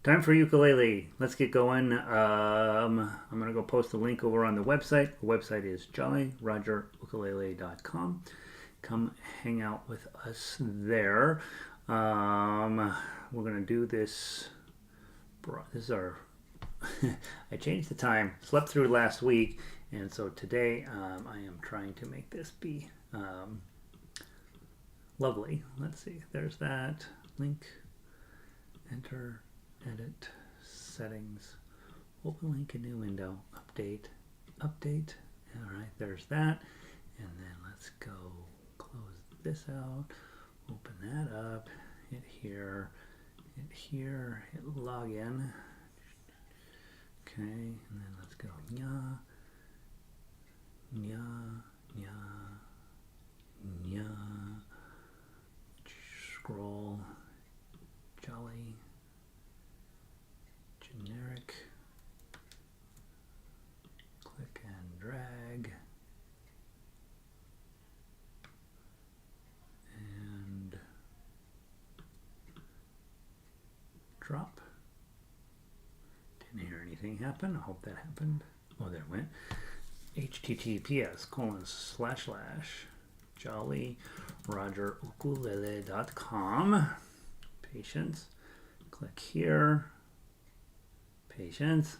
Time for ukulele. Let's get going. I'm going to go post a link over on the website. The website is jollyrogerukulele.com. Come hang out with us there. We're going to do this. This is our. I changed the time, slept through last week, and so today I am trying to make this be lovely. Let's see. There's that link. Enter. Edit, settings, open link, a new window, update. All right, there's that. And then let's go close this out, open that up, hit here, hit login. Okay, and then let's go nya, scroll, jolly. Generic, click and drag, and drop. Didn't hear anything happen. I hope that happened. Oh, there it went. https://jollyrogerukulele.com. Patience. Click here. Patience,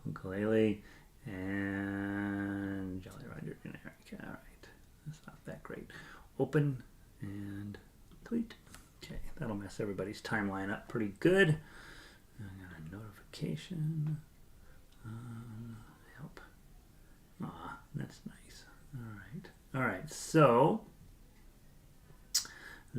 ukulele, and Jolly Roger generic. All right, that's not that great. Open and tweet. Okay, that'll mess everybody's timeline up pretty good. I got a notification. Help. Ah, that's nice. All right. So.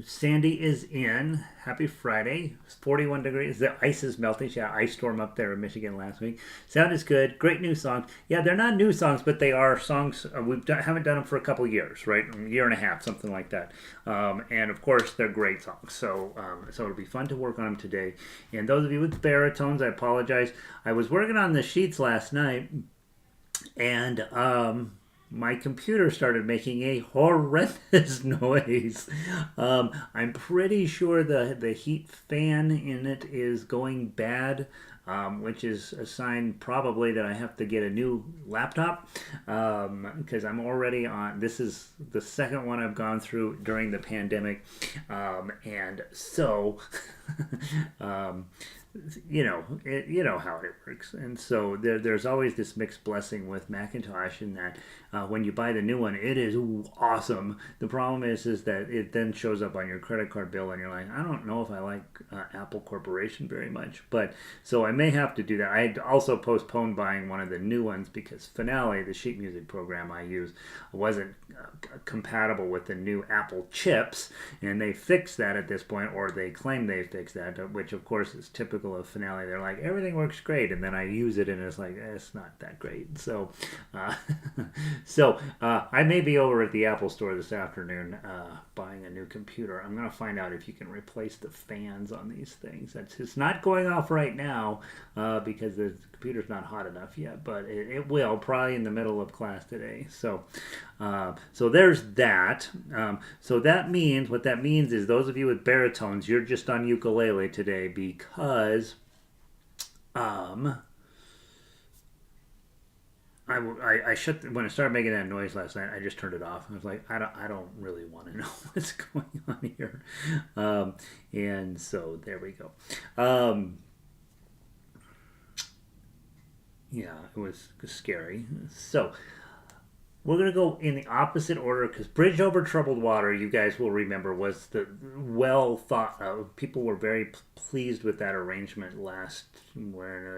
Sandy is in. Happy Friday. It's 41 degrees. The ice is melting. Yeah, ice storm up there in Michigan last week. Sound is good. Great new songs. Yeah, they're not new songs, but they are songs. Haven't done them for a couple years, right? A year and a half, something like that. And of course, they're great songs. So it'll be fun to work on them today. And those of you with baritones, I apologize. I was working on the sheets last night, and my computer started making a horrendous noise. I'm pretty sure the heat fan in it is going bad, which is a sign probably that I have to get a new laptop, because I'm already on. This is the second one I've gone through during the pandemic, and so. You know how it works, and so there's always this mixed blessing with Macintosh in that when you buy the new one, it is awesome. The problem is that it then shows up on your credit card bill, and you're like, I don't know if I like Apple Corporation very much, but so I may have to do that. I also postponed buying one of the new ones because Finale, the sheet music program I use, wasn't compatible with the new Apple chips, and they fixed that at this point, or they claim they fixed that, which of course is typical of Finale. They're like, everything works great, and then I use it and it's like, it's not that great. So I may be over at the Apple store this afternoon buying a new computer. I'm going to find out if you can replace the fans on these things. It's not going off right now because the computer's not hot enough yet, but it will probably in the middle of class today. So there's that. So that means, what that means is those of you with baritones, you're just on ukulele today because I shut when I started making that noise last night. I just turned it off. I was like, I don't really want to know what's going on here, and so there we go. Yeah, it was scary. So we're going to go in the opposite order because Bridge Over Troubled Water, you guys will remember, was the well thought of. People were very pleased with that arrangement a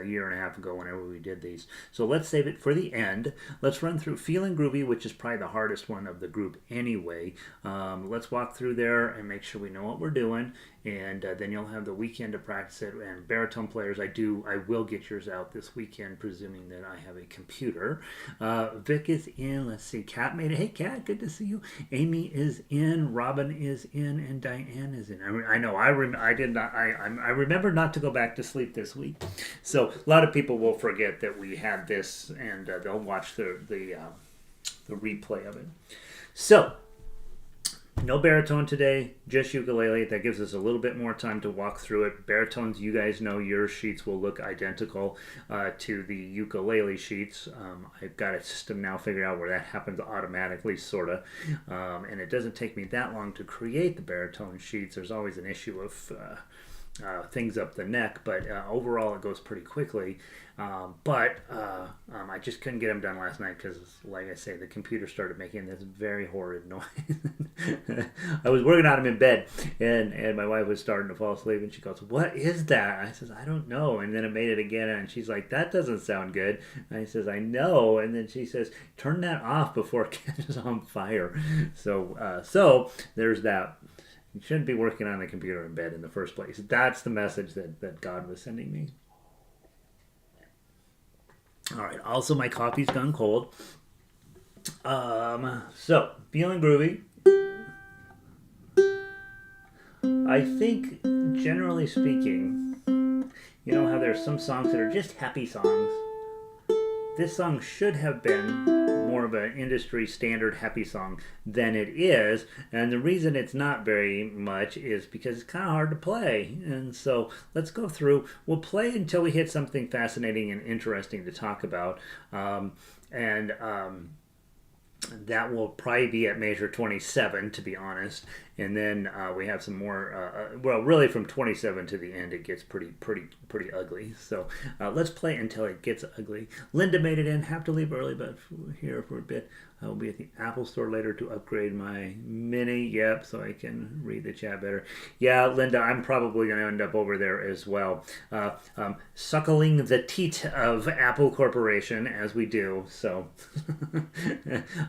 year and a half ago whenever we did these. So let's save it for the end. Let's run through Feeling Groovy, which is probably the hardest one of the group anyway. Let's walk through there and make sure we know what we're doing. And then you'll have the weekend to practice it. And baritone players, I will get yours out this weekend, presuming that I have a computer. Vic is in. Let's see. Kat made it. Hey, Kat, good to see you. Amy is in. Robin is in, and Diane is in. I know. I remember not to go back to sleep this week. So a lot of people will forget that we had this, and they'll watch the replay of it. So No baritone today, just ukulele. That gives us a little bit more time to walk through it. Baritones, you guys know your sheets will look identical to the ukulele sheets. I've got a system now figured out where that happens automatically, sort of. And it doesn't take me that long to create the baritone sheets. There's always an issue of things up the neck, but overall it goes pretty quickly. I just couldn't get them done last night because, like I say, the computer started making this very horrid noise. I was working on them in bed, and my wife was starting to fall asleep, and she goes, "What is that?" I says, "I don't know." And then it made it again, and she's like, "That doesn't sound good." And I says, "I know." And then she says, "Turn that off before it catches on fire." So there's that. You shouldn't be working on the computer in bed in the first place. That's the message that God was sending me. All right. Also, my coffee's gone cold. So, feeling groovy. I think, generally speaking, you know how there's some songs that are just happy songs. This song should have been more of an industry standard happy song than it is, and the reason it's not very much is because it's kind of hard to play. And so let's go through. We'll play until we hit something fascinating and interesting to talk about, and that will probably be at measure 27, to be honest. And then we have some more. Well, really, from 27 to the end, it gets pretty ugly. So let's play until it gets ugly. Linda made it in. Have to leave early, but here for a bit. I will be at the Apple Store later to upgrade my Mini. Yep, so I can read the chat better. Yeah, Linda, I'm probably going to end up over there as well, suckling the teat of Apple Corporation as we do. So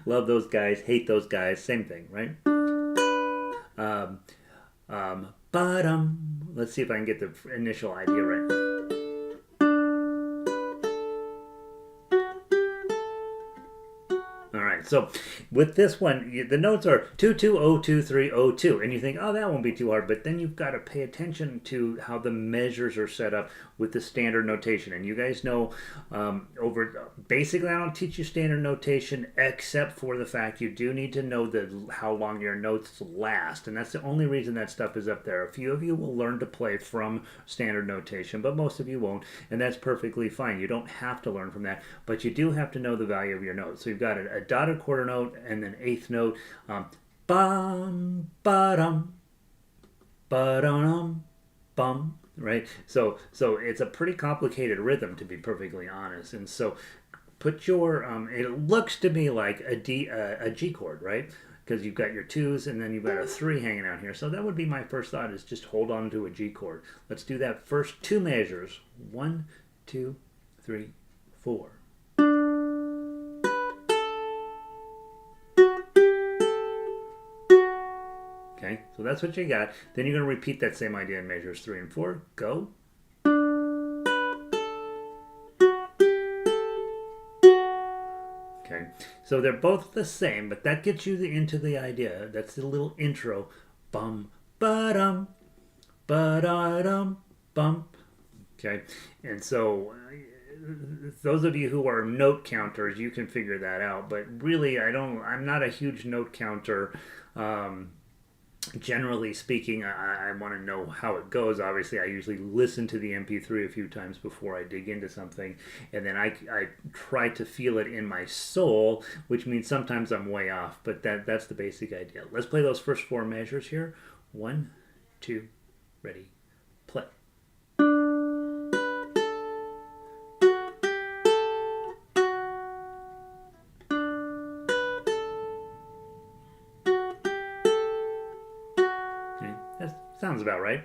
love those guys, hate those guys, same thing, right? Let's see if I can get the initial idea right. All right, so with this one, the notes are 2 2 0 2 3 0 2, and you think, oh, that won't be too hard, but then you've got to pay attention to how the measures are set up with the standard notation. And you guys know, basically, I don't teach you standard notation except for the fact you do need to know how long your notes last, and that's the only reason that stuff is up there. A few of you will learn to play from standard notation, but most of you won't, and that's perfectly fine. You don't have to learn from that, but you do have to know the value of your notes. So you've got a dotted quarter note and then eighth note, bum ba-dum ba-dum bum, right? So it's a pretty complicated rhythm, to be perfectly honest. And so put your it looks to me like a G chord, right? Because you've got your twos and then you've got a three hanging out here. So that would be my first thought, is just hold on to a G chord. Let's do that first two measures. 1 2 3 4. Okay, so that's what you got. Then you're going to repeat that same idea in measures 3 and 4. Go. Okay, so they're both the same, but that gets you into the idea. That's the little intro. Bum, ba-dum, ba-da-dum, bum. Okay, and so those of you who are note counters, you can figure that out. But really, I'm not a huge note counter. Generally speaking, I want to know how it goes. Obviously, I usually listen to the MP3 a few times before I dig into something, and then I try to feel it in my soul, which means sometimes I'm way off, but that's the basic idea. Let's play those first four measures here. 1 2 ready, play. Sounds about right.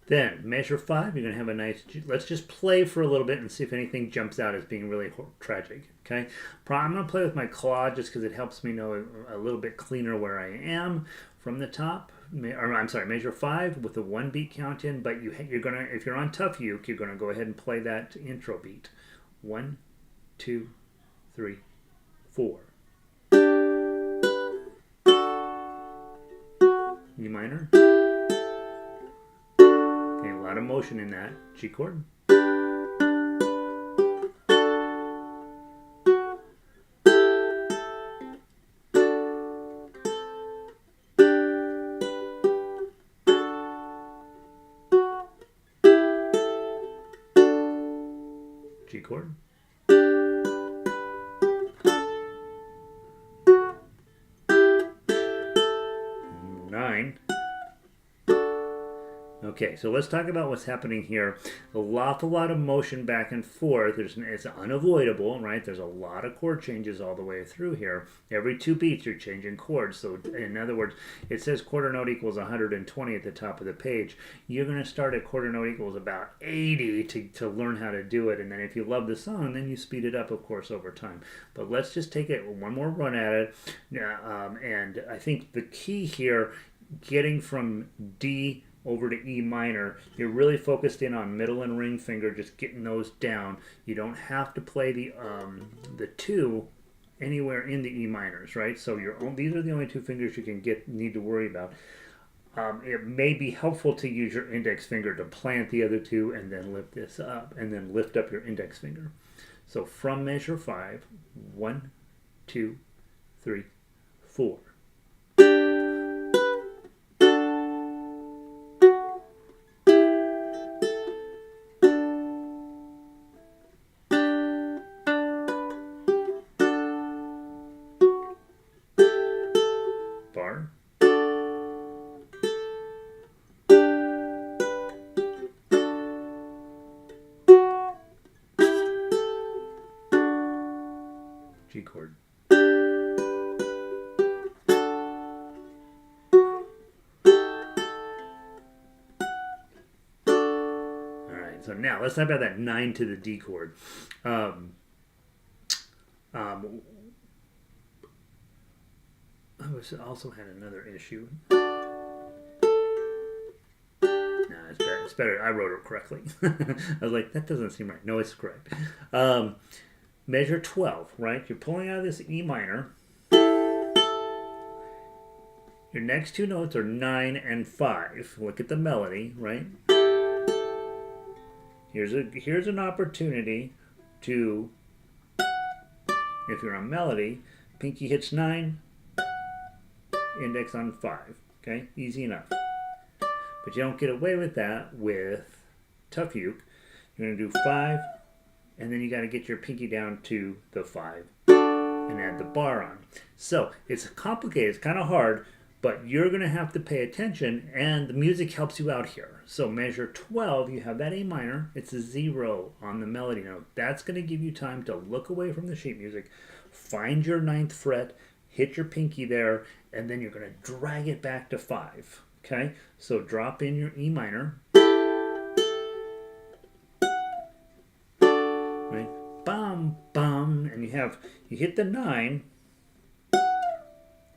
Then measure 5, you're going to have a nice, let's just play for a little bit and see if anything jumps out as being really tragic. Okay, I'm going to play with my claw just because it helps me know a little bit cleaner where I am from the top. Or I'm sorry, measure 5 with a 1 beat count in, but you're going to, if you're on Tuff Uke, you're going to go ahead and play that intro beat. 1 2 3 4. E minor. Okay, a lot of motion in that. G chord. G chord. 9. Okay, so let's talk about what's happening here. An awful lot of motion back and forth. It's unavoidable, right? There's a lot of chord changes all the way through here. Every 2 beats, you're changing chords. So in other words, it says quarter note equals 120 at the top of the page. You're going to start at quarter note equals about 80 to learn how to do it. And then if you love the song, then you speed it up, of course, over time. But let's just take it one more run at it. And I think the key here, getting from D over to E minor, you're really focused in on middle and ring finger, just getting those down. You don't have to play the 2 anywhere in the E minors, right? So these are the only 2 fingers you can need to worry about. It may be helpful to use your index finger to plant the other 2 and then lift this up, and then lift up your index finger. So from measure 5, 1, 2, 3, 4. Bar. G chord. Alright, so now let's talk about that 9 to the D chord. I also had another issue. It's better. I wrote it correctly. I was like, that doesn't seem right. No, it's correct. Measure 12, right? You're pulling out of this E minor. Your next 2 notes are 9 and 5. Look at the melody, right? Here's an opportunity to, if you're on melody, pinky hits 9, index on 5. Okay, easy enough. But you don't get away with that with Tuff Uke. You're going to do 5, and then you got to get your pinky down to the 5 and add the bar on. So it's complicated, it's kind of hard, but you're going to have to pay attention, and the music helps you out here. So measure 12, you have that A minor, it's a 0 on the melody note. That's going to give you time to look away from the sheet music, find your 9th fret, hit your pinky there, and then you're going to drag it back to 5. Okay, so drop in your E minor. Right, bum, bum, and you hit the 9.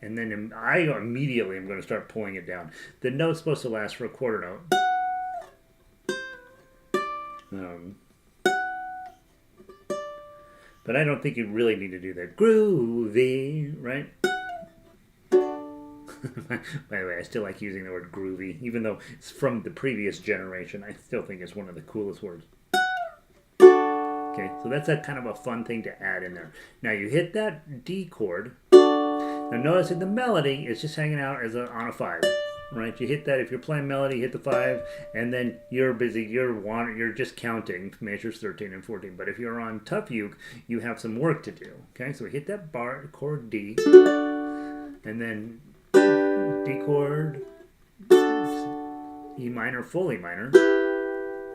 And then I immediately am going to start pulling it down. The note's supposed to last for a quarter note. But I don't think you really need to do that. Groovy, right? By the way, I still like using the word groovy, even though it's from the previous generation. I still think it's one of the coolest words. Okay, so that's a kind of a fun thing to add in there. Now you hit that D chord. Now notice that the melody is just hanging out on a 5, right? You hit that, if you're playing melody, hit the 5, and then you're busy, you're just counting measures 13 and 14. But if you're on Tuff Uke, you have some work to do, okay? So we hit that bar, chord D, and then D chord, E minor, full E minor,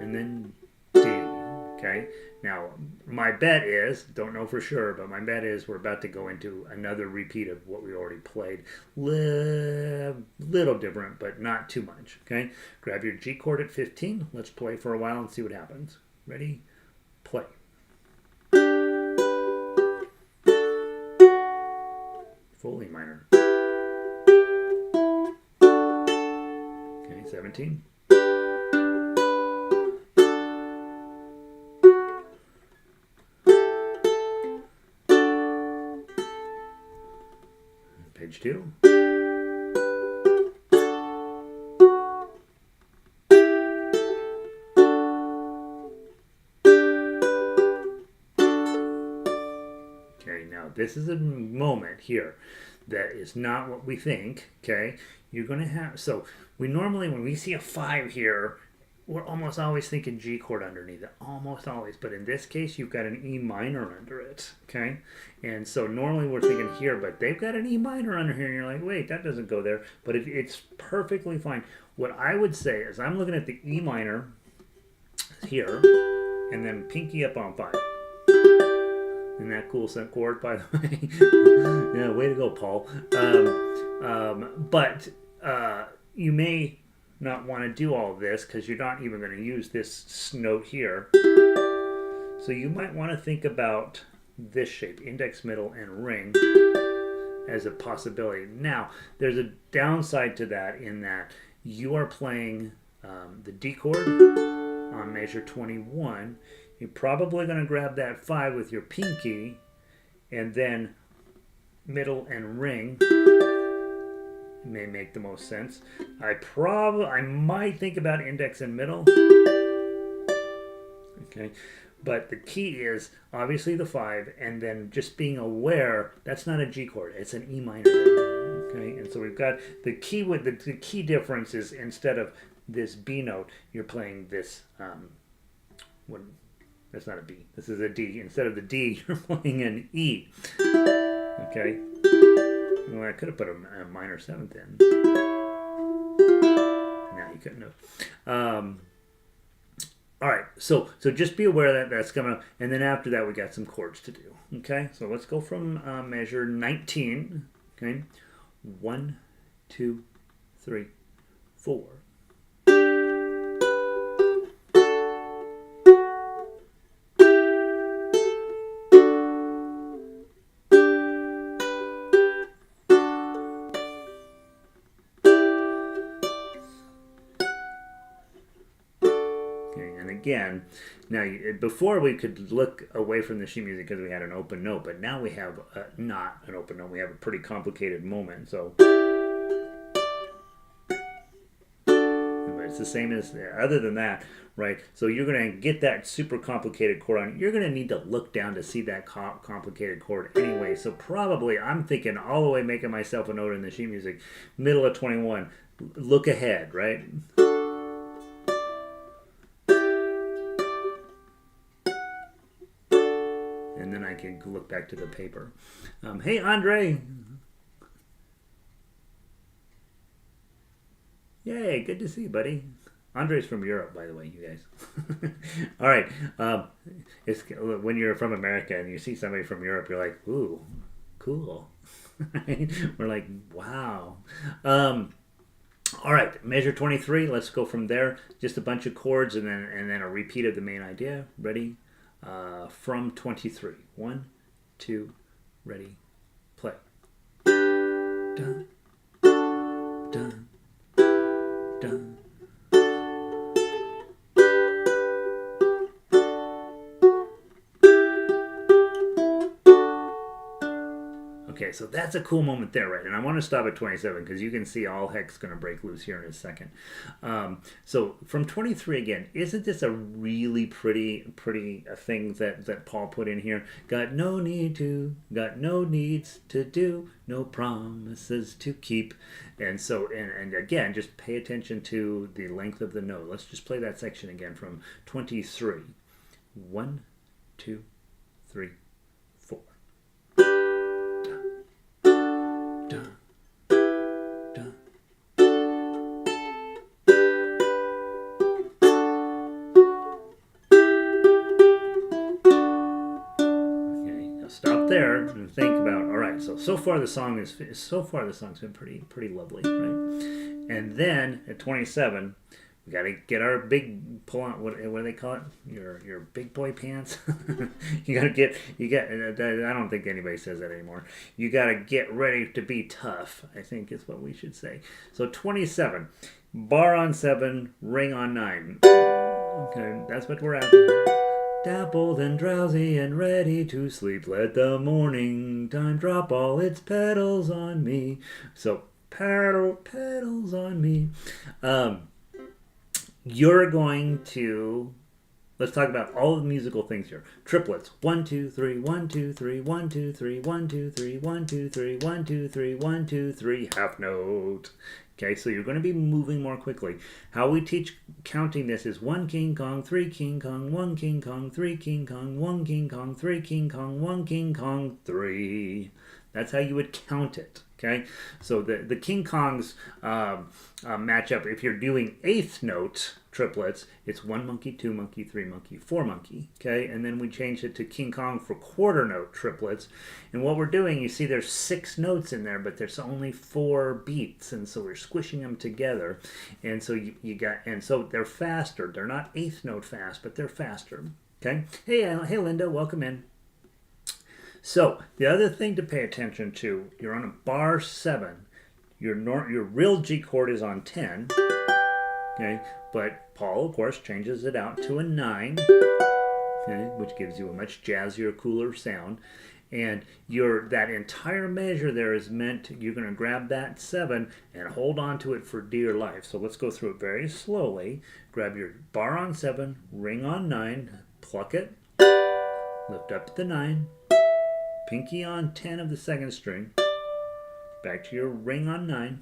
and then D, okay? Now, my bet is, don't know for sure, but my bet is we're about to go into another repeat of what we already played. Little different, but not too much, okay? Grab your G chord at 15. Let's play for a while and see what happens. Ready? Play. Full E minor. Okay, 17. Page 2. Okay, now this is a moment here that is not what we think, okay? You're going to have, so we normally, when we see a 5 here, we're almost always thinking G chord underneath it, almost always. But in this case, you've got an E minor under it, okay? And so normally we're thinking here, but they've got an E minor under here, and you're like, wait, that doesn't go there. But it's perfectly fine. What I would say is I'm looking at the E minor here, and then pinky up on 5. Isn't that cool chord, by the way? Yeah, way to go, Paul. But you may not want to do all of this because you're not even going to use this note here. So you might want to think about this shape, index, middle, and ring, as a possibility. Now, there's a downside to that in that you are playing the D chord on measure 21. You're probably going to grab that 5 with your pinky, and then middle and ring may make the most sense. I might think about index and middle. Okay, but the key is obviously the 5, and then just being aware that's not a G chord; it's an E minor. Okay, and so we've got the key with the key difference is instead of this B note, you're playing this. That's not a B. This is a D. Instead of the D, you're playing an E. Okay. Well, I could have put a minor 7th in. No, you couldn't have. All right. So just be aware that that's coming up, and then after that we got some chords to do. Okay. So let's go from measure 19. Okay. 1, 2, 3, 4. Again, now before we could look away from the sheet music because we had an open note, but now we have not an open note. We have a pretty complicated moment. So, but it's the same as other than that, right? So you're going to get that super complicated chord on. You're going to need to look down to see that complicated chord anyway. So probably I'm thinking all the way making myself a note in the sheet music, middle of 21. Look ahead, right? And then I can look back to the paper. Hey, Andre. Yay, good to see you, buddy. Andre's from Europe, by the way, you guys. All right. It's when you're from America and you see somebody from Europe, you're like, ooh, cool. We're like, wow. All right, measure 23. Let's go from there. Just a bunch of chords and then a repeat of the main idea. Ready? From 23. 1, 2, ready, play. Dun, dun, dun. Okay, so that's a cool moment there, right? And I want to stop at 27 because you can see all heck's going to break loose here in a second. So from 23 again, isn't this a really pretty thing that Paul put in here? Got no needs to do, no promises to keep. And so, and again, just pay attention to the length of the note. Let's just play that section again from 23. 1, 2, 3, 4. Dun, dun. Okay, now stop there and think about. All right, so far the song's been pretty lovely, right? And then at 27. We got to get our big pull on. What do they call it? Your big boy pants. You got to I don't think anybody says that anymore. You got to get ready to be tough, I think is what we should say. So 27, bar on 7, ring on 9. Okay, that's what we're at. Dappled and drowsy and ready to sleep. Let the morning time drop all its petals on me. So petals on me. You're going to, let's talk about all the musical things here. Triplets. 1, 2, 3, 1, 2, 3, 1, 2, 3, 1, 2, 3, 1, 2, 3, 1, 2, 3, 1, 2, 3. Half note. Okay, so you're going to be moving more quickly. How we teach counting this is 1 King Kong, 3 King Kong, 1 King Kong, 3 King Kong, 1 King Kong, 3 King Kong, 1 King Kong, 3. That's how you would count it. Okay, so the King Kongs match up. If you're doing eighth note triplets, it's 1 monkey, 2 monkey, 3 monkey, 4 monkey. Okay, and then we changed it to King Kong for quarter note triplets. And what we're doing, you see there's 6 notes in there, but there's only 4 beats, and so we're squishing them together. And so so they're faster. They're not eighth note fast, but they're faster. Okay, hey Linda, welcome in. So the other thing to pay attention to, you're on a bar 7. Your real G chord is on 10. Okay, but Paul, of course, changes it out to a 9. Okay, which gives you a much jazzier, cooler sound. And that entire measure there is meant, you're going to grab that 7 and hold on to it for dear life. So let's go through it very slowly. Grab your bar on 7, ring on 9, pluck it, lift up the 9. Pinky on 10 of the second string, back to your ring on 9,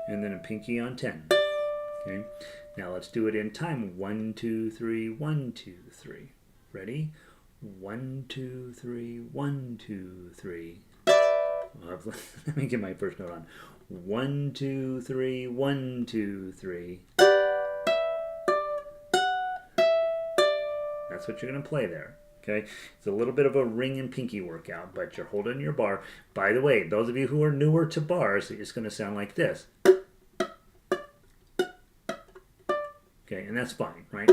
and then a pinky on 10. Okay, now let's do it in time. 1, 2, 3, 1, 2, 3. Ready? 1, 2, 3, 1, 2, 3. Let me get my first note on. 1, 2, 3, 1, 2, 3. That's what you're going to play there. Okay, it's a little bit of a ring and pinky workout, but you're holding your bar. By the way, those of you who are newer to bars, it's going to sound like this. Okay, and that's fine, right?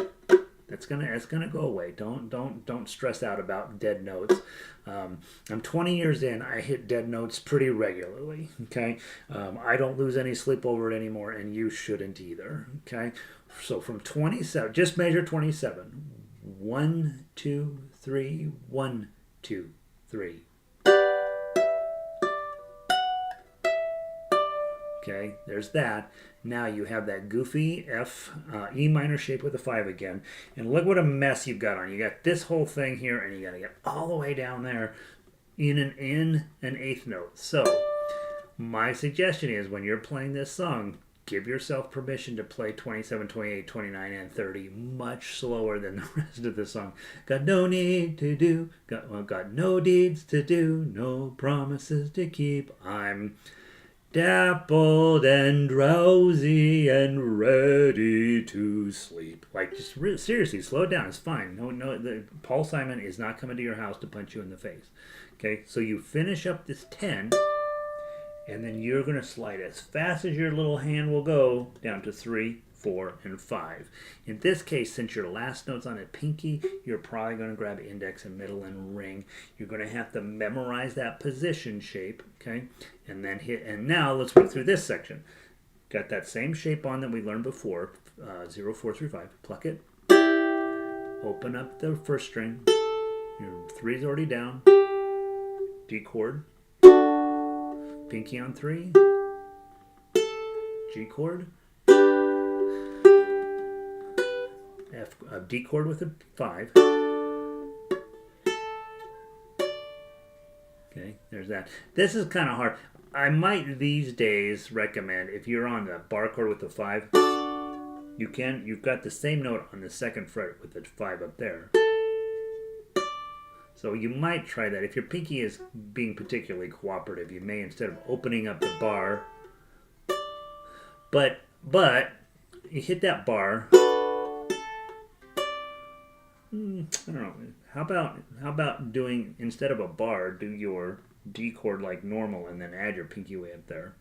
That's gonna go away. Don't stress out about dead notes. I'm 20 years in. I hit dead notes pretty regularly. Okay, I don't lose any sleep over it anymore, and you shouldn't either. Okay, so from 27, just measure 27. 1, 2, 3, 1, 2, 3. Okay, there's that. Now you have that goofy F, E minor shape with a 5 again. And look what a mess you've got on. You got this whole thing here, and you got to get all the way down there in an eighth note. So my suggestion is when you're playing this song, give yourself permission to play 27, 28, 29, and 30 much slower than the rest of the song. Got no need to do, got no deeds to do, no promises to keep. I'm dappled and drowsy and ready to sleep. Like, just seriously, slow it down. It's fine. Paul Simon is not coming to your house to punch you in the face. Okay, so you finish up this 10. And then you're going to slide as fast as your little hand will go down to 3, 4, and 5. In this case, since your last note's on a pinky, you're probably going to grab index and middle and ring. You're going to have to memorize that position shape, okay? And then hit, and now let's work through this section. Got that same shape on that we learned before, 0, 4, 3, 5. Pluck it. Open up the first string. Your 3's already down. D chord. Pinky on 3, G chord, D chord with a 5. Okay, there's that. This is kind of hard. I might these days recommend, if you're on the bar chord with the 5, you've got the same note on the second fret with the 5 up there. So you might try that. If your pinky is being particularly cooperative, you may, instead of opening up the bar, but you hit that bar. I don't know. How about doing, instead of a bar, do your D chord like normal and then add your pinky way up there.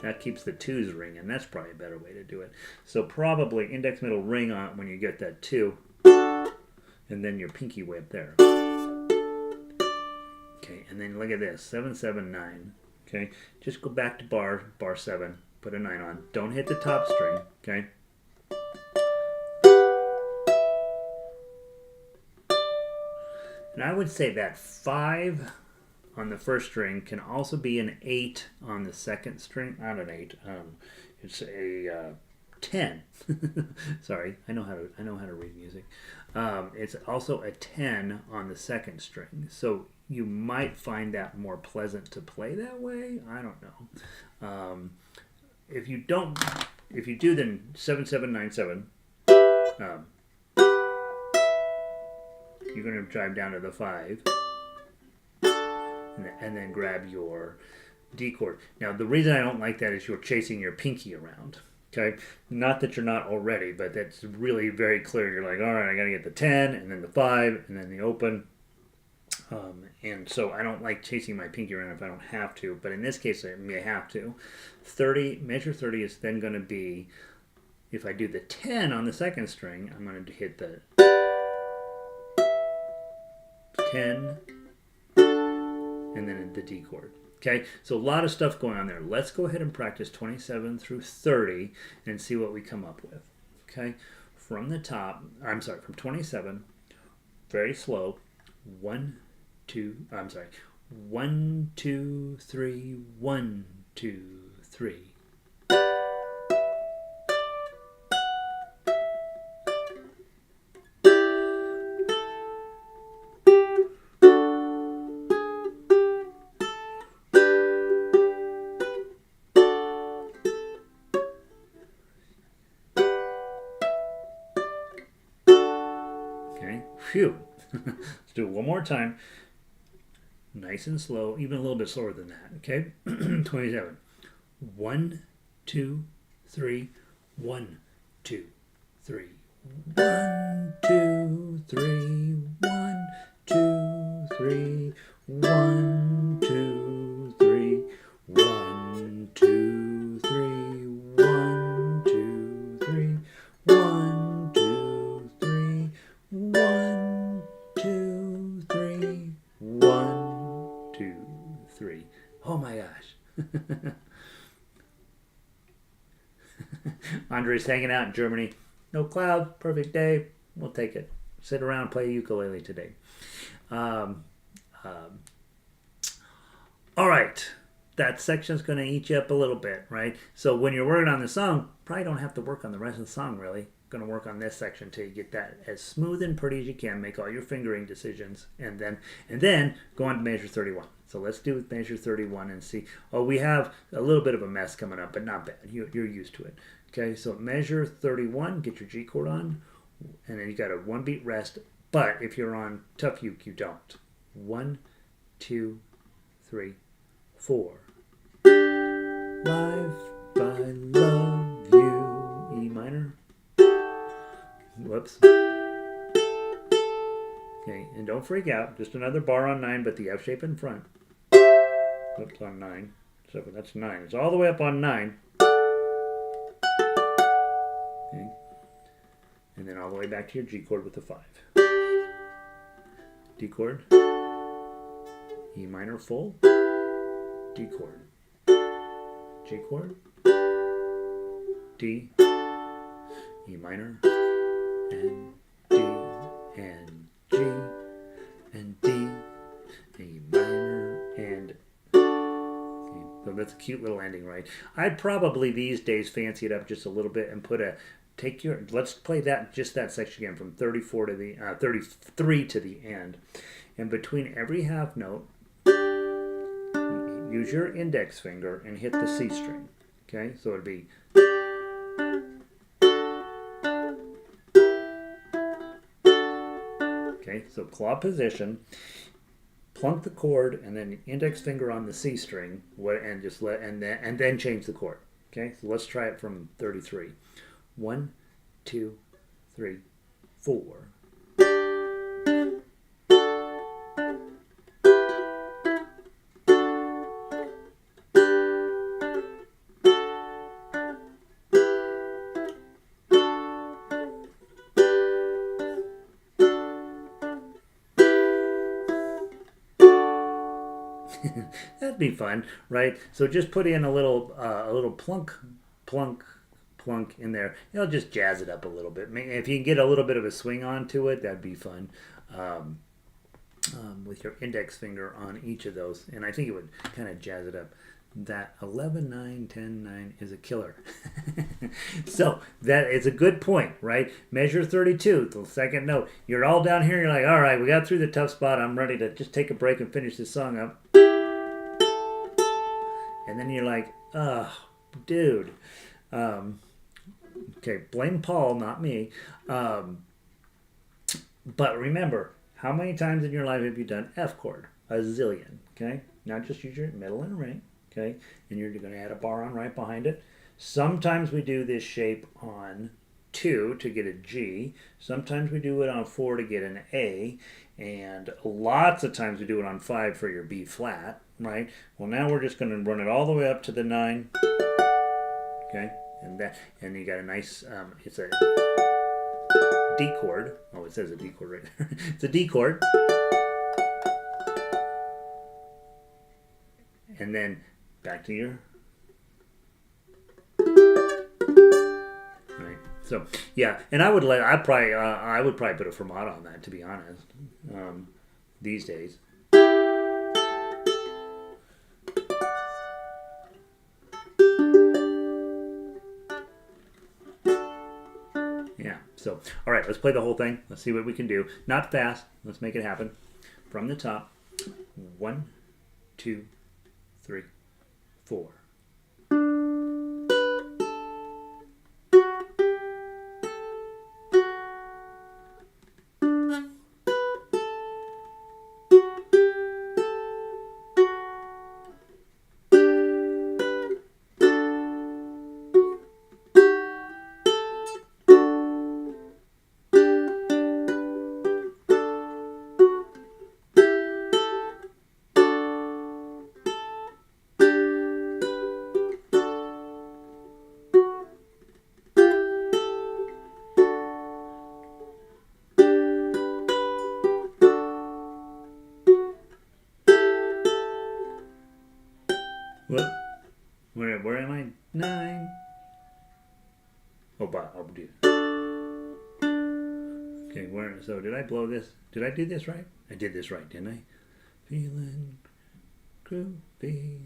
That keeps the 2s ringing. That's probably a better way to do it. So probably index, middle, ring on when you get that 2. And then your pinky way up there. Okay, and then look at this, 7, 7, 9. Okay, just go back to bar 7, put a 9 on. Don't hit the top string, okay? And I would say that 5 on the first string can also be an 8 on the second string. Not an 8. It's a 10. Sorry, I know how to read music. It's also a 10 on the second string. So you might find that more pleasant to play that way. I don't know. If you do then 7/7/9/7, you're going to drive down to the 5, and then grab your D chord. Now, the reason I don't like that is you're chasing your pinky around. Okay, not that you're not already, but that's really very clear. You're like, all right, I got to get the 10, and then the 5, and then the open. And so I don't like chasing my pinky around if I don't have to. But in this case, I may have to. 30, measure 30 is then going to be, if I do the 10 on the second string, I'm going to hit the 10, and then the D chord. Okay, so a lot of stuff going on there. Let's go ahead and practice 27 through 30 and see what we come up with. Okay, from the top, from 27, very slow. 1, 2, 1, 2, 3, 1, 2, 3. Okay, phew. Let's do it one more time. Nice and slow, even a little bit slower than that. Okay, 27. 1, 2, 3, 1, 2, 3. 1, 2, 3, 1, 2, 3, 1, 2, 3, 1, 2, 3, 1, 2, 3, 1, 2, 3, 1, 2, 3, 1, 2, 3. Oh my gosh. Andre's hanging out in Germany. No cloud, perfect day. We'll take it. Sit around, play ukulele today. All right. That section's going to eat you up a little bit, right? So when you're working on the song, probably don't have to work on the rest of the song, really. Going to work on this section till you get that as smooth and pretty as you can. Make all your fingering decisions, and then go on to measure 31. So let's do measure 31 and see. Oh, we have a little bit of a mess coming up, but not bad. You're used to it. Okay, so measure 31, get your G chord on, and then you got a 1 beat rest. But if you're on Tuff uke, you don't. 1, 2, 3, 4. Life, I love you. E minor. Whoops. Okay, and don't freak out. Just another bar on 9, but the F shape in front. Oops, on 9. So that's 9. It's all the way up on 9. Okay. And then all the way back to your G chord with the 5. D chord. E minor full. D chord. G chord. D. E minor. And D. And G. And D. E minor. And so that's a cute little ending, right? I'd probably these days fancy it up just a little bit and let's play just that section again from 34 to the 33 to the end. And between every half note, use your index finger and hit the C string. Okay, so it'd be okay, so claw position. Plunk the chord and then index finger on the C string, and then change the chord. Okay, so let's try it from 33. 1, 2, 3, 4. That'd be fun, right? So just put in a little plunk, plunk, plunk in there. It'll just jazz it up a little bit. If you can get a little bit of a swing onto it, that'd be fun. With your index finger on each of those, and I think it would kind of jazz it up. that 11, 9, 10, 9 is a killer. So that is a good point, right? Measure 32, the second note. You're all down here, you're like, all right, we got through the tough spot. I'm ready to just take a break and finish this song up. And then you're like, oh, dude. Okay, blame Paul, not me. But remember, how many times in your life have you done F chord? A zillion, okay? Not just use your middle and ring, okay? And you're going to add a bar on right behind it. Sometimes we do this shape on 2 to get a G. Sometimes we do it on 4 to get an A. And lots of times we do it on 5 for your B flat, right? Well, now we're just going to run it all the way up to the 9, okay? And you got a nice, it's a D chord. Oh, it says a D chord right there. It's a D chord. And then back to your. Right. So yeah, and I would probably put a fermata on that, to be honest. These days. Yeah. So all right, let's play the whole thing. Let's see what we can do. Not fast. Let's make it happen. From the top. 1, 2, 3, 4. What? Where am I? 9. Oh, but I'll do it. Okay, so did I blow this? Did I do this right? I did this right, didn't I? Feeling groovy.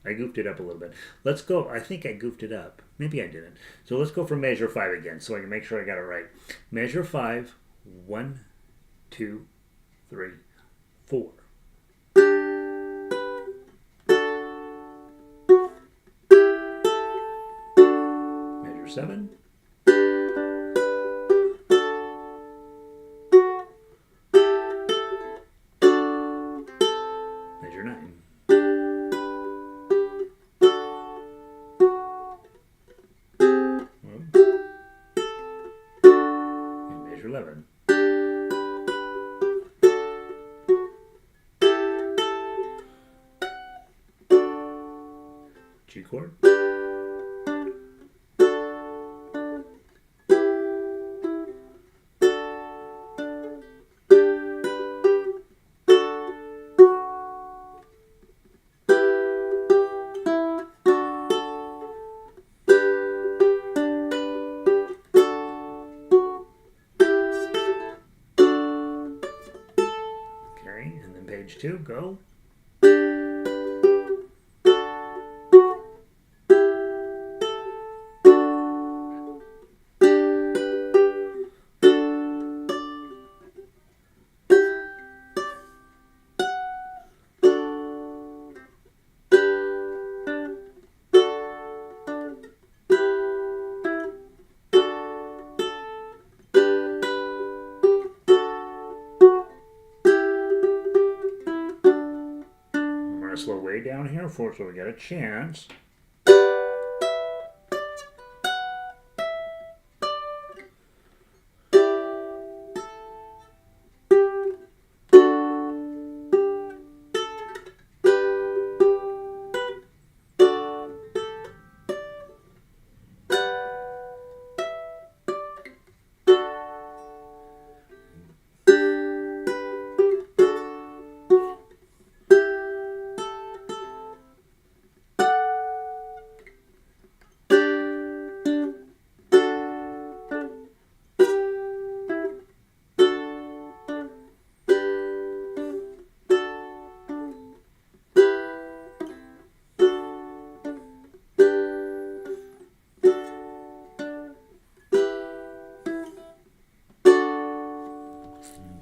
I goofed it up a little bit. Let's go. I think I goofed it up. Maybe I didn't. So let's go for measure 5 again so I can make sure I got it right. Measure 5. 1, 2, 3, 4. Measure 7. Measure 9. And measure 11. G chord. Okay, and then page 2, go. Slow way down here for so we get a chance.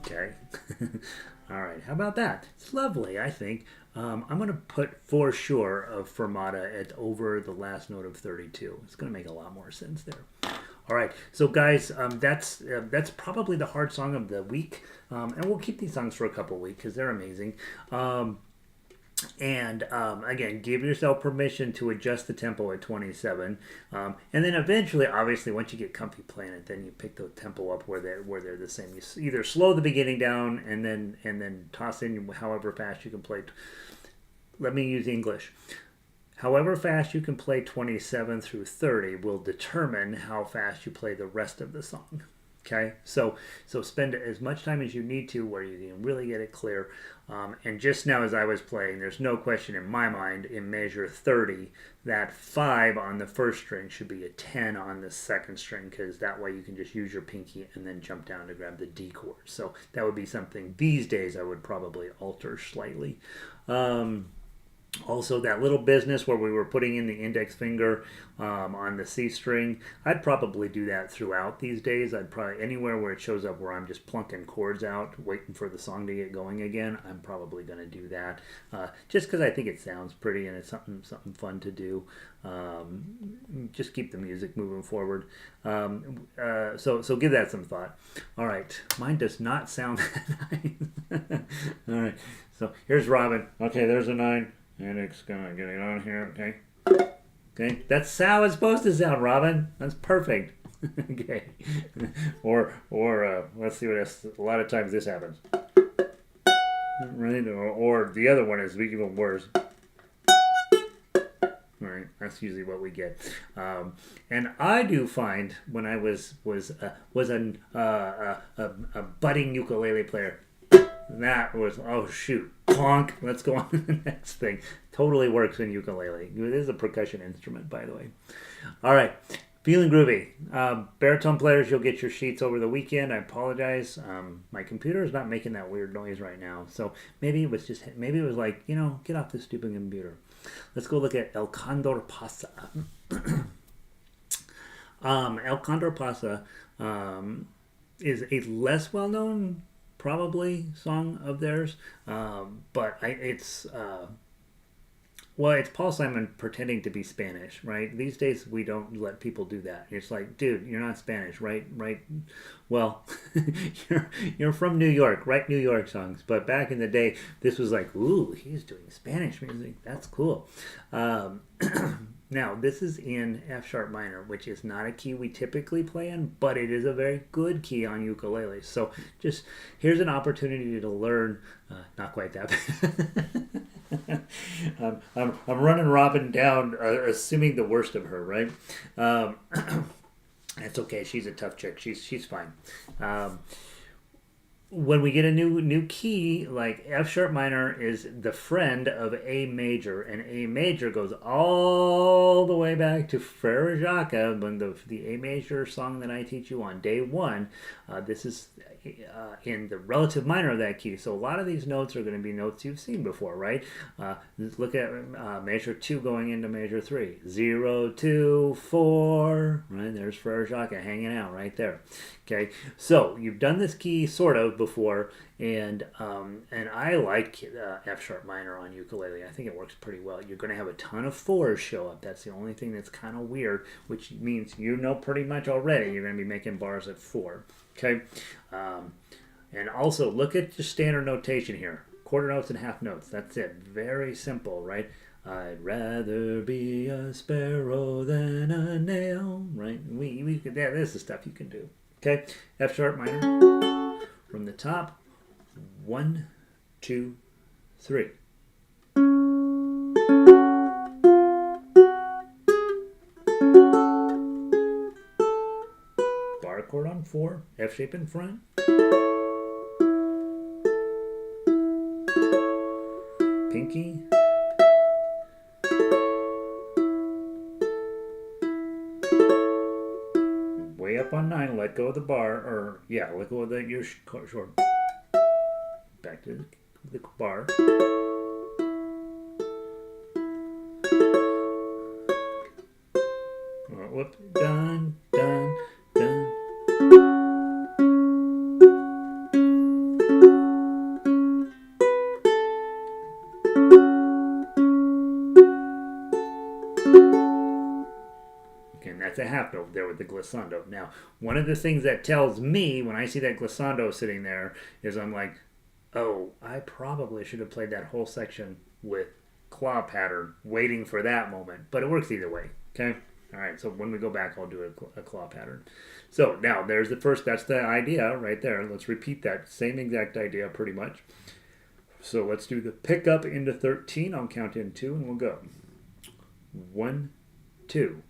Okay. All right. How about that? It's lovely, I think. I'm going to put for sure of fermata at over the last note of 32. It's going to make a lot more sense there. All right. So, guys, that's probably the hard song of the week. And we'll keep these songs for a couple weeks because they're amazing. Again, give yourself permission to adjust the tempo at 27, and then eventually, obviously, once you get comfy playing it, then you pick the tempo up where they're the same. You either slow the beginning down and then toss in however fast you can play. Let me use English. However fast you can play 27 through 30 will determine how fast you play the rest of the song. Okay, so spend as much time as you need to where you can really get it clear. And just now as I was playing, there's no question in my mind in measure 30 that 5 on the first string should be a 10 on the second string, because that way you can just use your pinky and then jump down to grab the D chord. So that would be something these days I would probably alter slightly. Also, that little business where we were putting in the index finger on the C string, I'd probably do that throughout these days. I'd probably, anywhere where it shows up where I'm just plunking chords out, waiting for the song to get going again, I'm probably going to do that. Just because I think it sounds pretty and it's something fun to do. Just keep the music moving forward. So give that some thought. All right. Mine does not sound that nice. All right. So here's Robin. Okay, there's a 9. And it's gonna get it on here, okay? Okay, that's how it's supposed to sound, Robin. That's perfect. Okay. Or let's see what else. A lot of times this happens. Right? Or the other one is even worse. Right, that's usually what we get. And I do find when I was a budding ukulele player, that was, oh shoot, clonk, let's go on to the next thing. Totally works in ukulele. It is a percussion instrument, by the way. All right, feeling groovy. Baritone players, you'll get your sheets over the weekend. I apologize. My computer is not making that weird noise right now. So maybe it was like, get off this stupid computer. Let's go look at El Condor Pasa. El Condor Pasa is a less well-known probably song of theirs, but it's Paul Simon pretending to be Spanish, right? These days we don't let people do that. It's like, dude, you're not Spanish, right? Well, you're from New York, write New York songs. But back in the day, this was like, ooh, he's doing Spanish music. That's cool. Now, this is in F sharp minor, which is not a key we typically play in, but it is a very good key on ukulele. So just here's an opportunity to learn. Not quite that bad. I'm running Robin down, assuming the worst of her, right? That's okay. She's a tough chick. She's fine. When we get a new key, like F sharp minor is the friend of A major, and A major goes all the way back to Frere Jacques, when the A major song that I teach you on day 1. This is in the relative minor of that key. So a lot of these notes are going to be notes you've seen before, right? Look at measure 2 going into measure 3. 0, 2, 4. Right, there's Frere Jacques hanging out right there. Okay, so you've done this key sort of before, and I like F sharp minor on ukulele. I think it works pretty well. You're going to have a ton of 4s show up. That's the only thing that's kind of weird, which means pretty much already you're going to be making bars at 4. Okay, and also look at your standard notation here. Quarter notes and half notes. That's it. Very simple, right? I'd rather be a sparrow than a nail. Right? This is stuff you can do. Okay, F sharp minor from the top. 1, 2, 3. Bar chord on 4, F shape in front. Pinky. Way up on 9, let go of the bar, let go of your short. Back to the bar. Whoop, done. staccato there with the glissando. Now, one of the things that tells me when I see that glissando sitting there is I'm like, oh, I probably should have played that whole section with claw pattern, waiting for that moment. But it works either way, okay? All right, so when we go back, I'll do a claw pattern. So now there's the first, that's the idea right there. Let's repeat that same exact idea pretty much. So let's do the pick up into 13. I'll count in 2 and we'll go. 1, 2.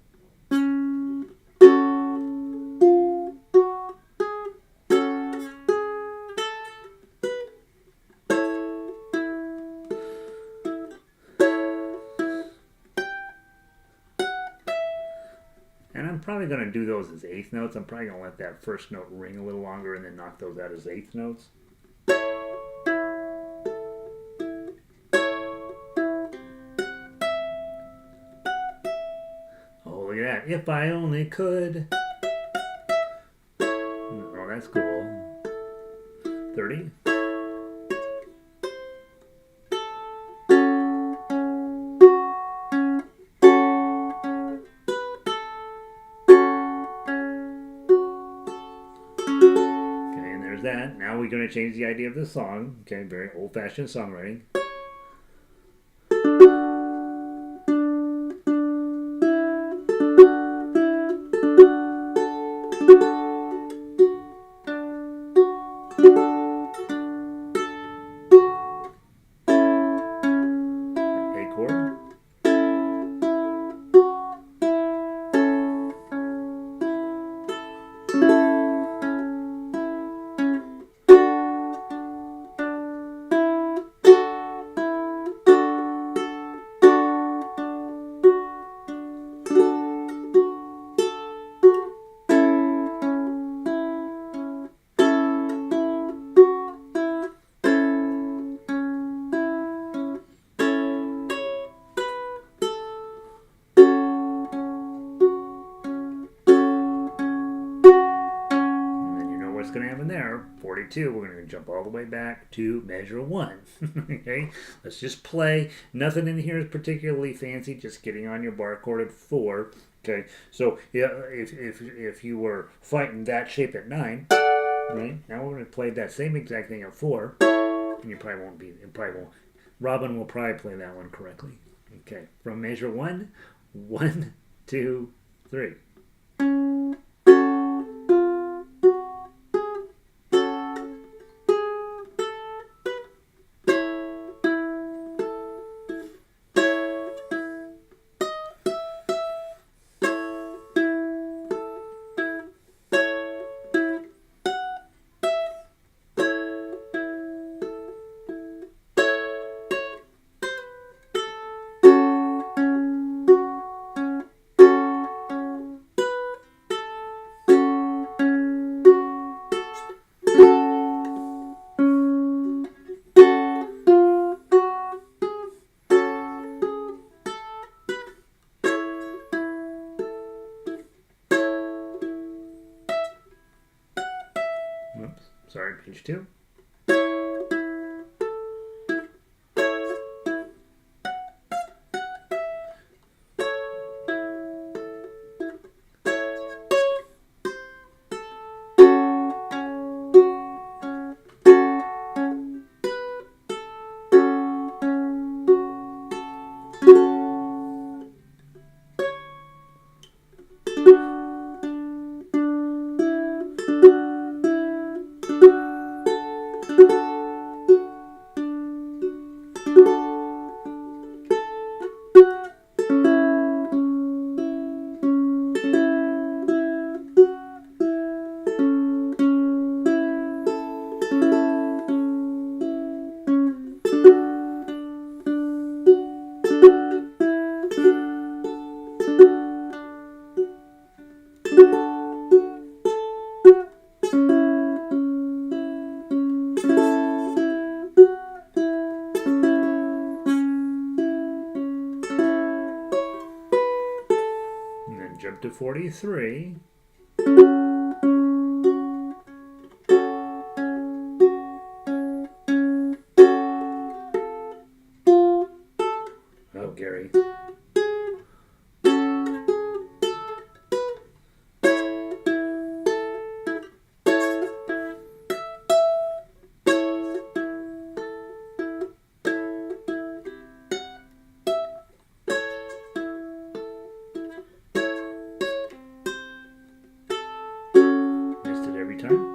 And I'm probably going to do those as eighth notes. I'm probably going to let that first note ring a little longer and then knock those out as eighth notes. Oh, look at that. If I only could. Oh, that's cool. 30. That. Now we're going to change the idea of the song. Okay, very old-fashioned songwriting. A chord. Going to happen there, 42, we're going to jump all the way back to measure 1. Okay, let's just play. Nothing in here is particularly fancy, just getting on your bar chord at 4. Okay, so yeah, if you were fighting that shape at 9, right, now we're going to play that same exact thing at 4, and you probably won't be, Robin will probably play that one correctly. Okay, from measure 1, 1, 2, 3. Oops, sorry, page 2. Jump to 43. Oh, Gary. every time.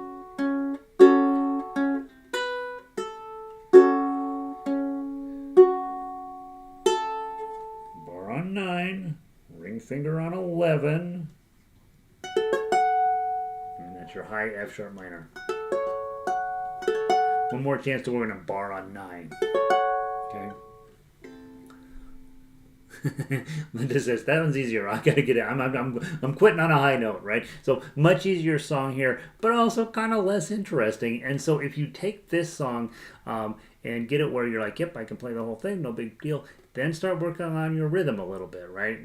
Bar on 9, ring finger on 11, and that's your high F sharp minor. One more chance to work on a bar on 9. Okay. Linda says that one's easier. I gotta get it. I'm quitting on a high note, right? So much easier song here, but also kind of less interesting. And so if you take this song and get it where you're like, yep, I can play the whole thing, no big deal. Then start working on your rhythm a little bit, right?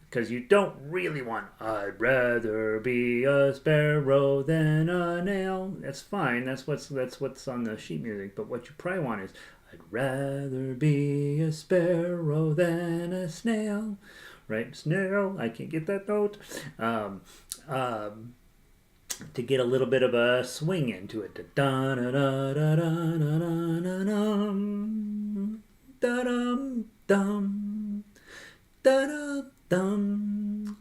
Because you don't really want I'd rather be a sparrow than a nail. That's fine. That's what's on the sheet music. But what you probably want is I'd rather be a sparrow than a snail, right? Snail. I can't get that note. To get a little bit of a swing into it. Da da da da da da da da dum dum da da dum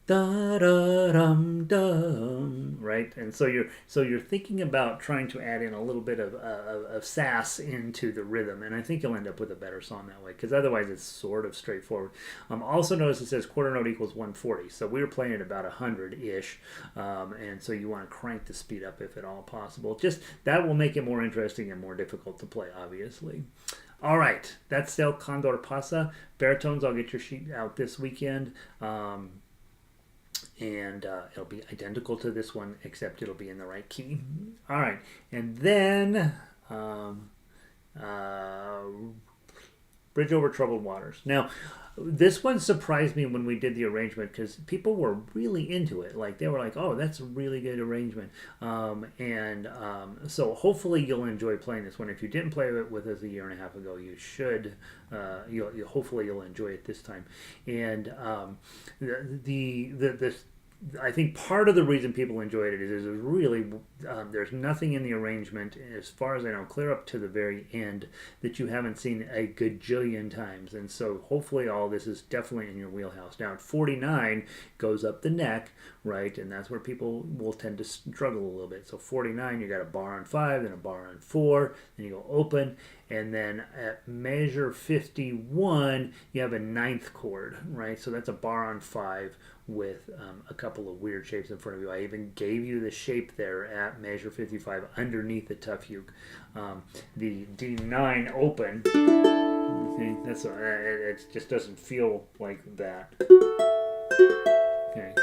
da da dum dum, right? And so you're thinking about trying to add in a little bit of sass into the rhythm, and I think you'll end up with a better song that way, because otherwise it's sort of straightforward. Also notice it says quarter note equals 140, so we were playing at about 100-ish, and so you want to crank the speed up if at all possible. Just that will make it more interesting and more difficult to play, obviously. All right, that's still Condor Pasa. Baritones, I'll get your sheet out this weekend. And it'll be identical to this one, except it'll be in the right key. All right, and then Bridge Over Troubled Waters. Now, this one surprised me when we did the arrangement, because people were really into it. Like, they were like, oh, that's a really good arrangement. So hopefully you'll enjoy playing this one. If you didn't play it with us a year and a half ago, you should. Hopefully you'll enjoy it this time. And I think part of the reason people enjoyed it is really there's nothing in the arrangement, as far as I know, clear up to the very end, that you haven't seen a gajillion times. And so hopefully all this is definitely in your wheelhouse. Now at 49 goes up the neck, right? And that's where people will tend to struggle a little bit. So 49, you got a bar on 5, then a bar on 4, then you go open. And then at measure 51, you have a 9th chord, right? So that's a bar on 5 with a couple of weird shapes in front of you. I even gave you the shape there at measure 55 underneath the Tuff uke. The D9 open, okay, that's it just doesn't feel like that. Okay.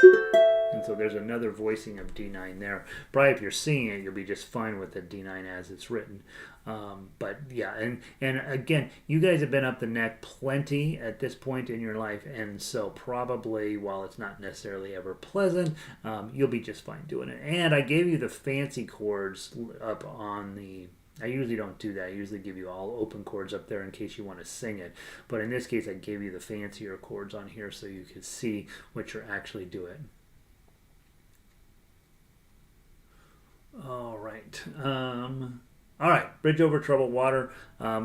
And so there's another voicing of D9 there. Probably if you're singing it, you'll be just fine with the D9 as it's written. But yeah, and again, you guys have been up the neck plenty at this point in your life, and so probably, while it's not necessarily ever pleasant, you'll be just fine doing it. And I gave you the fancy chords up on the... I usually don't do that. I usually give you all open chords up there in case you want to sing it. But in this case, I gave you the fancier chords on here so you could see what you're actually doing. All right. All right. Bridge Over Troubled Water. Oh,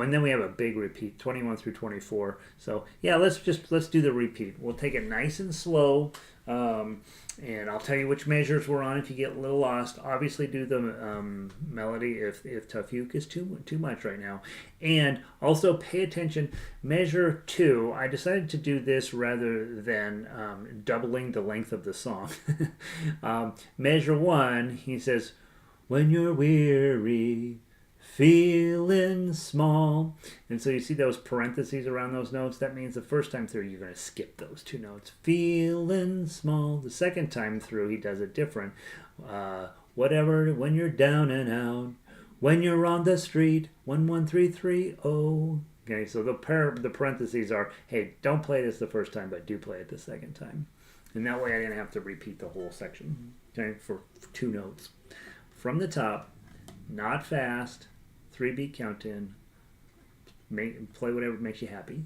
and then we have a big repeat, 21 through 24. So yeah, let's do the repeat. We'll take it nice and slow. And I'll tell you which measures we're on if you get a little lost. Obviously do the melody if Tuff uke is too much right now. And also pay attention, measure 2, I decided to do this rather than doubling the length of the song. Measure 1, he says, when you're weary, feeling small. And so you see those parentheses around those notes. That means the first time through you're going to skip those 2 notes. Feeling small. The second time through he does it different. Whatever, when you're down and out, when you're on the street, 11330. Okay, so the parentheses are, hey, don't play this the first time, but do play it the second time. And that way I didn't have to repeat the whole section, okay, for 2 notes. From the top, not fast, 3-beat count in. Play whatever makes you happy.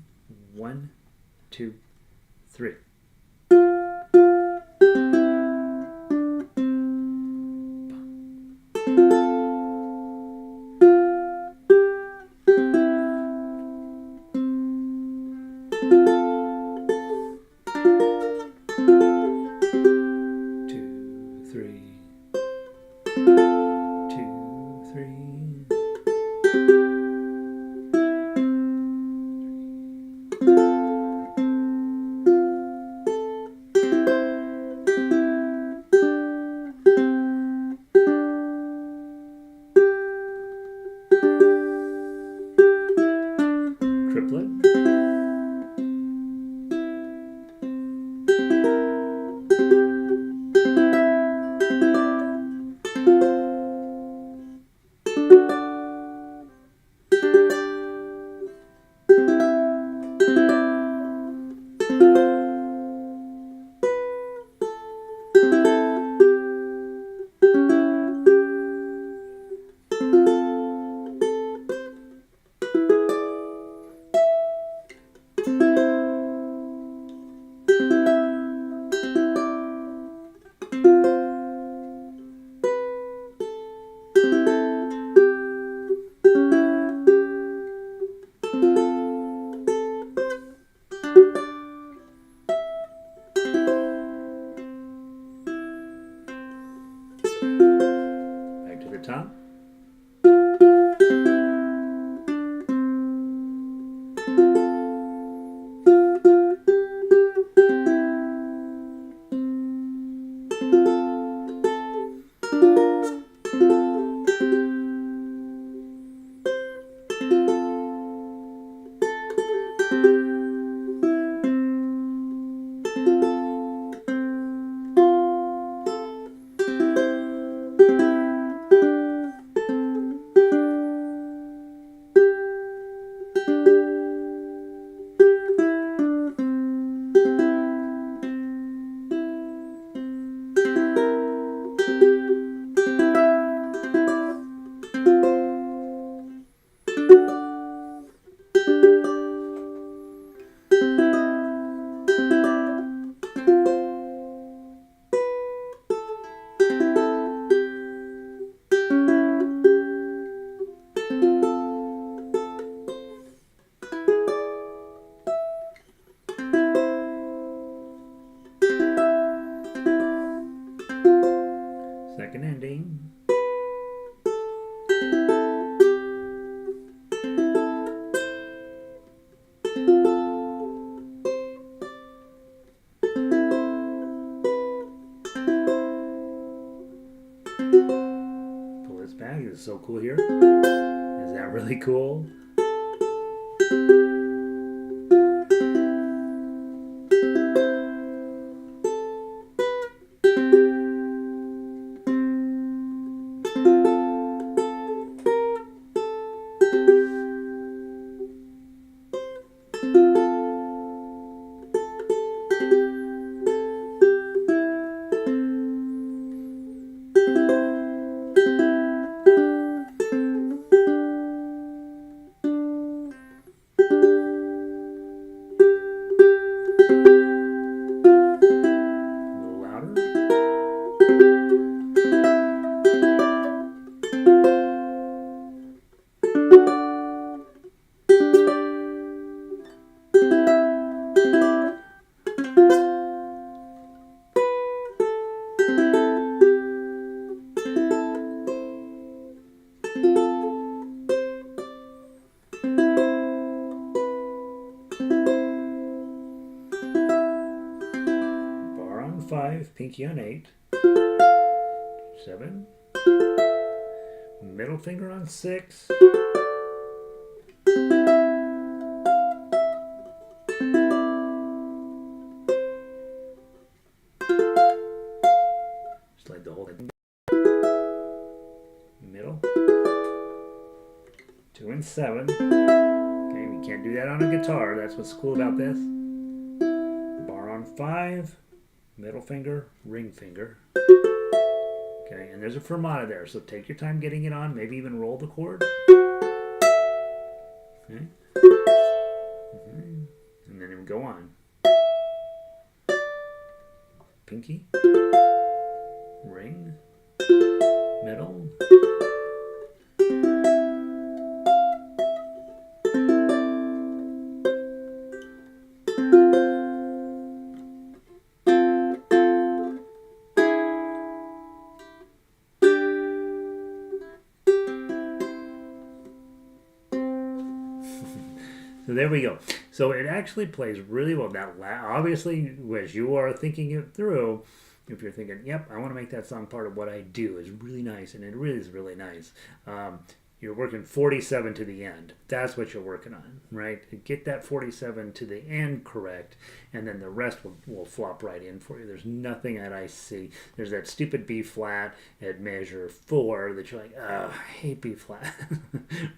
1, 2, 3. Two, three. top. Second ending. Pull this back. This is so cool here. Is that really cool? Pinky on 8, 7, middle finger on 6, slide the whole thing, middle, 2 and 7. Okay, we can't do that on a guitar. That's what's cool about this. Bar on 5. Middle finger, ring finger. Okay, and there's a fermata there, so take your time getting it on, maybe even roll the chord. Okay. And then we go on. Pinky, ring, middle. So there we go. So it actually plays really well. Now, obviously, as you are thinking it through, if you're thinking, yep, I want to make that song part of what I do, it's really nice, and it really is really nice. You're working 47 to the end. That's what you're working on, right? Get that 47 to the end correct, and then the rest will flop right in for you. There's nothing that I see. There's that stupid B flat at measure 4 that you're like, oh, I hate B flat,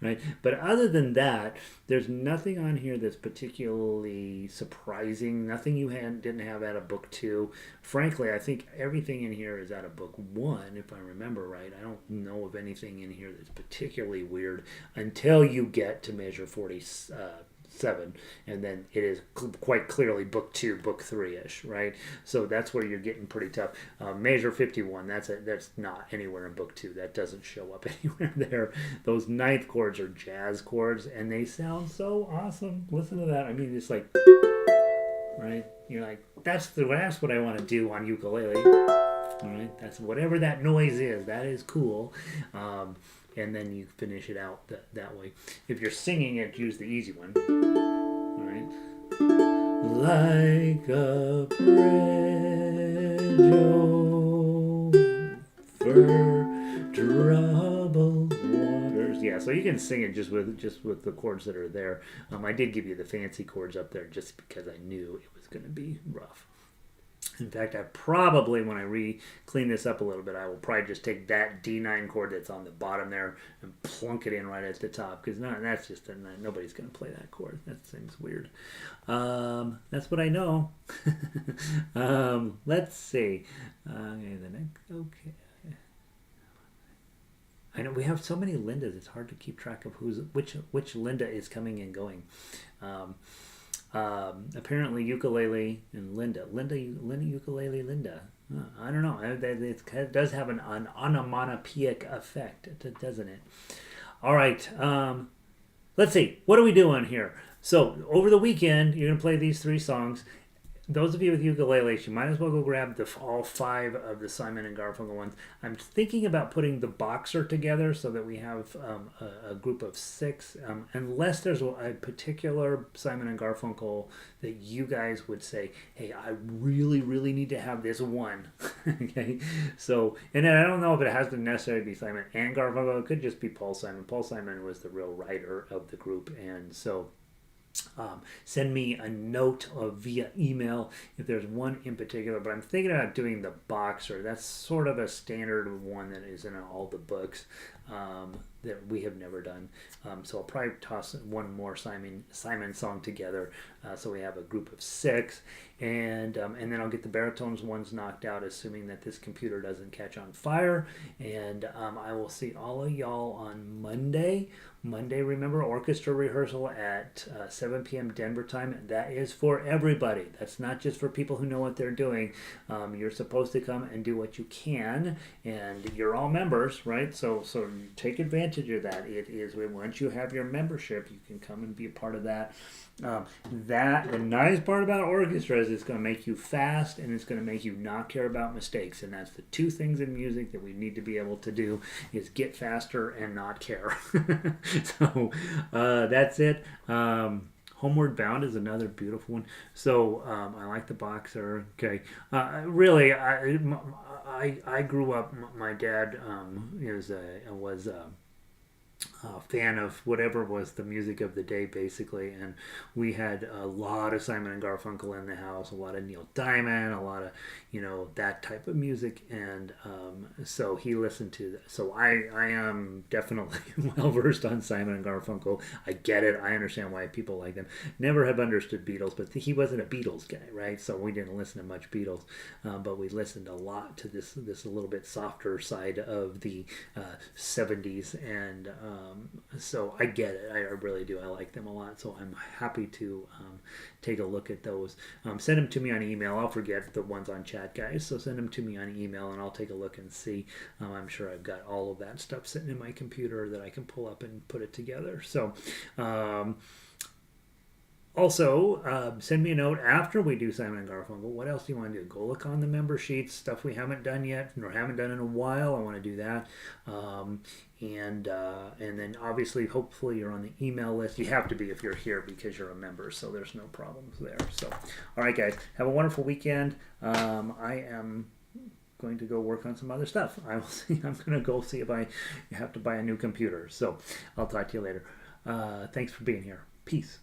right? But other than that, there's nothing on here that's particularly surprising. Nothing you didn't have out of book 2. Frankly, I think everything in here is out of book 1, if I remember right. I don't know of anything in here that's particularly weird until you get to measure 47, and then it is quite clearly book 2, book 3-ish, right? So that's where you're getting pretty tough. Measure 51, that's not anywhere in book 2. That doesn't show up anywhere there. Those ninth chords are jazz chords, and they sound so awesome. Listen to that. I mean, it's like, right? You're like, that's what I want to do on ukulele. All right, That's whatever that noise is. That is cool. And then you finish it out that way. If you're singing it, use the easy one. All right. Like a bridge over troubled waters. Yeah, so you can sing it just with the chords that are there. I did give you the fancy chords up there just because I knew it was going to be rough. In fact, I probably, when I clean this up a little bit, I will probably just take that D9 chord that's on the bottom there and plunk it in right at the top, because that's just nobody's going to play that chord. That seems weird. That's what I know. Let's see. Okay. I know we have so many Lindas. It's hard to keep track of which Linda is coming and going. Apparently ukulele and Linda, ukulele, Linda. I don't know. It does have an onomatopoeic effect, doesn't it? All right. Let's see. What are we doing here? So over the weekend, you're going to play these 3 songs. Those of you with ukuleles, you might as well go grab all 5 of the Simon and Garfunkel ones. I'm thinking about putting the boxer together so that we have a group of 6, unless there's a particular Simon and Garfunkel that you guys would say, hey, I really, really need to have this one. Okay, so, and then I don't know if it has to necessarily be Simon and Garfunkel. It could just be Paul Simon. Paul Simon was the real writer of the group, and so send me a note via email if there's one in particular, but I'm thinking about doing the boxer. That's sort of a standard one that is in all the books that we have never done. So I'll probably toss one more Simon song together so we have a group of 6, and then I'll get the baritones ones knocked out, assuming that this computer doesn't catch on fire, and I will see all of y'all on Monday. Remember, orchestra rehearsal at 7 p.m. Denver time. That is for everybody. That's not just for people who know what they're doing. You're supposed to come and do what you can, and you're all members, right? So take advantage of that. It is, once you have your membership, you can come and be a part of that. The nice part about orchestra is it's going to make you fast, and it's going to make you not care about mistakes, and that's the 2 things in music that we need to be able to do, is get faster and not care. So that's it. Homeward Bound is another beautiful one. So I like the boxer. Okay, really, I grew up. My dad was fan of whatever was the music of the day, basically, and we had a lot of Simon and Garfunkel in the house, a lot of Neil Diamond, a lot of that type of music, and so he listened to that. So I am definitely well versed on Simon and Garfunkel. I get it. I understand why people like them. Never have understood Beatles, but he wasn't a Beatles guy, right? So we didn't listen to much Beatles, but we listened a lot to this a little bit softer side of the 70s, and so I get it. I really do. I like them a lot, so I'm happy to take a look at those. Send them to me on email. I'll forget the ones on chat, guys, so send them to me on email and I'll take a look and see. I'm sure I've got all of that stuff sitting in my computer that I can pull up and put it together. So also, send me a note after we do Simon and Garfunkel. What else do you want to do? Go look on the member sheets, stuff we haven't done yet or haven't done in a while. I want to do that. And then obviously, hopefully you're on the email list. You have to be if you're here because you're a member, so there's no problems there. So, all right, guys, have a wonderful weekend. I am going to go work on some other stuff. I will see. I'm going to go see if I have to buy a new computer. So I'll talk to you later. Thanks for being here. Peace.